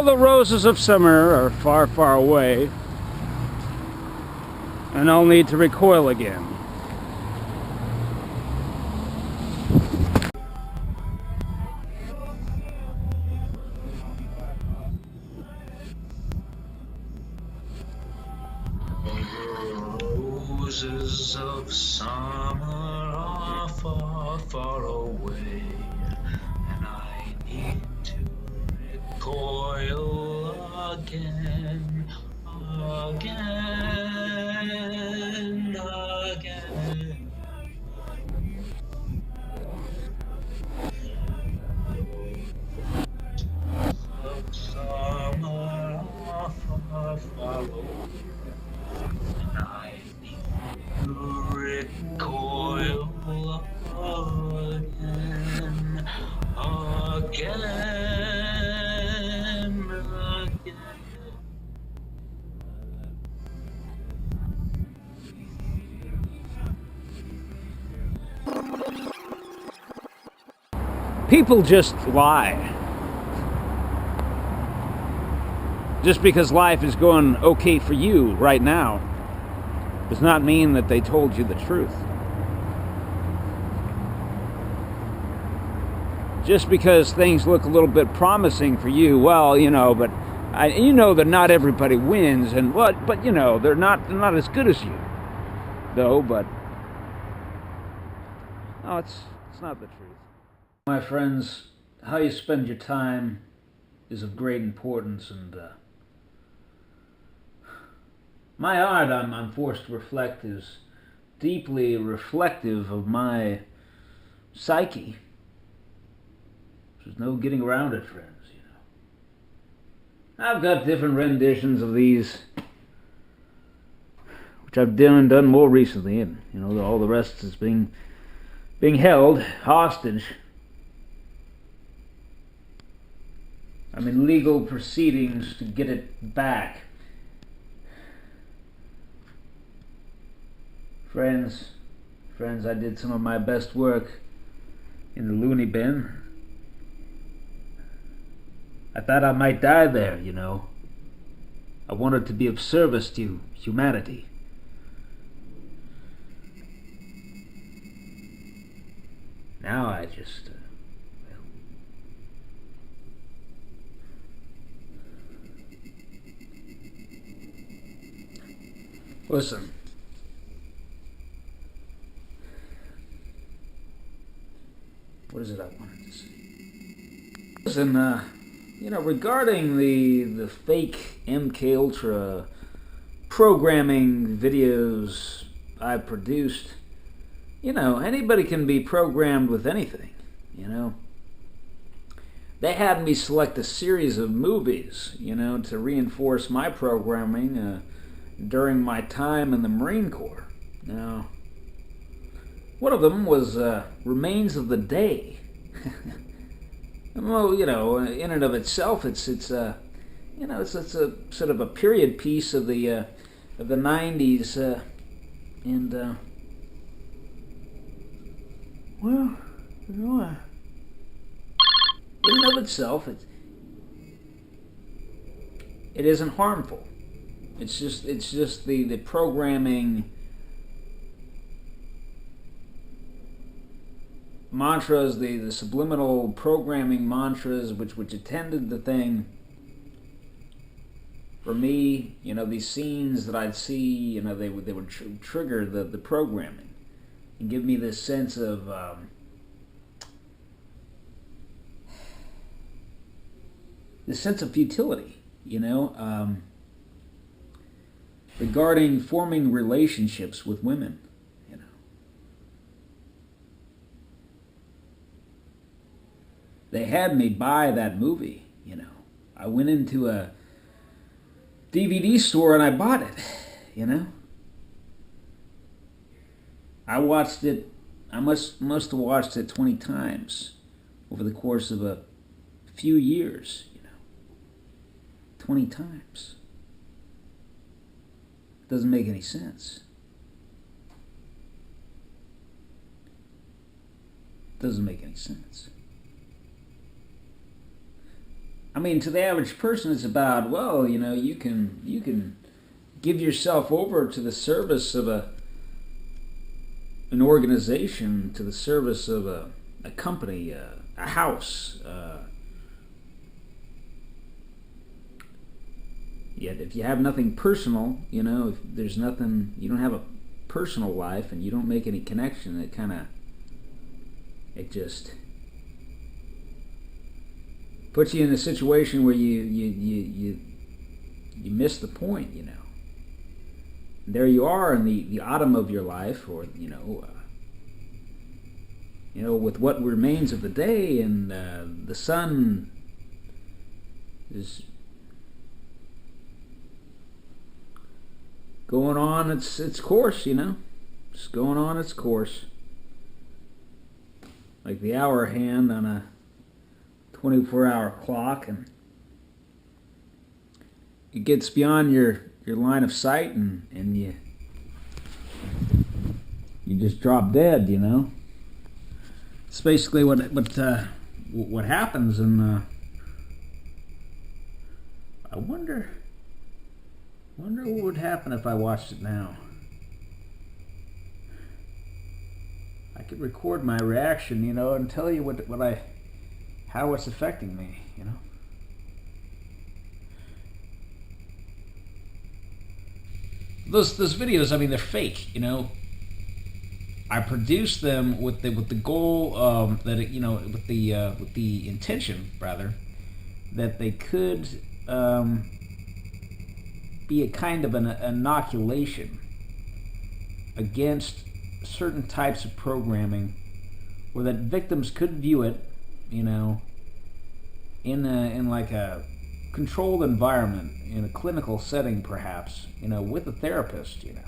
Although the roses of summer are far, far away, and I'll need to recoil again. Roses of summer are far, far away, and I need to recoil again, again, again. Of summer are far, far away, and I need to recoil again, again, again. People just lie. Just because life is going okay for you right now does not mean that they told you the truth. Just because things look a little bit promising for you, well, you know, but you know that not everybody wins, and but you know, they're not as good as you, though. But no, it's not the truth. My friends, how you spend your time is of great importance, and my art, I'm forced to reflect, is deeply reflective of my psyche. There's no getting around it, friends, you know. I've got different renditions of these, which I've done more recently, and you know, all the rest is being held hostage. I'm in legal proceedings to get it back. Friends, I did some of my best work in the loony bin. I thought I might die there, you know. I wanted to be of service to humanity. Now I just, listen. What is it I wanted to say? Listen, you know, regarding the fake MKUltra programming videos I produced, you know, anybody can be programmed with anything, you know. They had me select a series of movies, you know, to reinforce my programming during my time in the Marine Corps. Now, one of them was Remains of the Day. Well, you know, in and of itself, it's you know, it's a sort of a period piece of the 90s, and well, you know, in and of itself, it isn't harmful. It's just the programming mantras, the subliminal programming mantras which attended the thing. For me, you know, these scenes that I'd see, you know, they would trigger the programming and give me this sense of futility, you know, regarding forming relationships with women. They had me buy that movie, you know. I went into a DVD store and I bought it, you know. I watched it, I must have watched it 20 times over the course of a few years, you know. 20 times. It doesn't make any sense. It doesn't make any sense. I mean, to the average person, it's about, well, you know, you can give yourself over to the service of an organization, to the service of a company, a house. Yet if you have nothing personal, you know, if there's nothing, you don't have a personal life and you don't make any connection, it just puts you in a situation where you miss the point, you know. There you are in the autumn of your life, or you know, with what remains of the day, and the sun is going on its course, you know, just going on its course, like the hour hand on a 24-hour clock, and it gets beyond your line of sight, and you just drop dead, you know. It's basically what happens, and I wonder what would happen if I watched it now. I could record my reaction, you know, and tell you how it's affecting me, you know. Those videos, I mean, they're fake, you know. I produced them with the goal that it, you know, with the intention rather that they could be a kind of an inoculation against certain types of programming, or that victims could view it, you know, in like a controlled environment, in a clinical setting perhaps, you know, with a therapist, you know,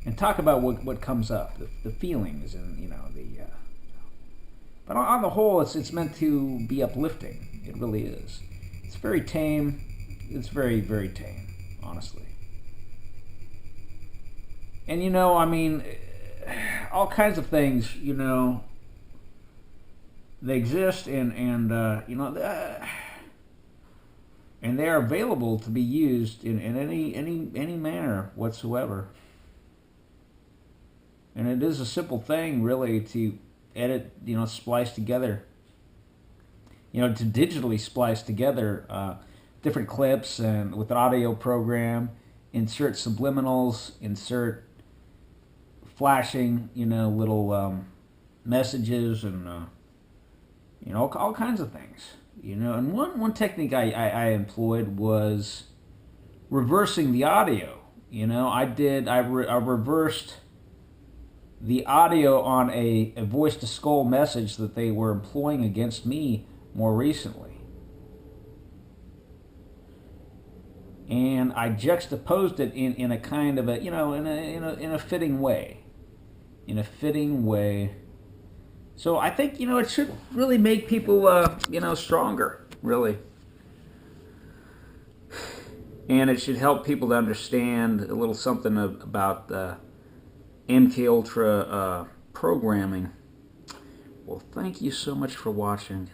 and talk about what comes up, the feelings, and you know, but on the whole, it's meant to be uplifting. It really is. It's very tame. It's very, very tame, honestly. And you know, I mean, all kinds of things, you know, they exist, and you know, and they are available to be used in any manner whatsoever. And it is a simple thing, really, to edit, you know, splice together, you know, to digitally splice together different clips, and with an audio program, insert subliminals, insert flashing, you know, little messages, and you know, all kinds of things, you know. And one technique I employed was reversing the audio. You know, I reversed the audio on a voice-to-skull message that they were employing against me more recently. And I juxtaposed it in a kind of a, you know, in a fitting way. In a fitting way. So I think, you know, it should really make people, you know, stronger, really. And it should help people to understand a little something about MKUltra programming. Well, thank you so much for watching.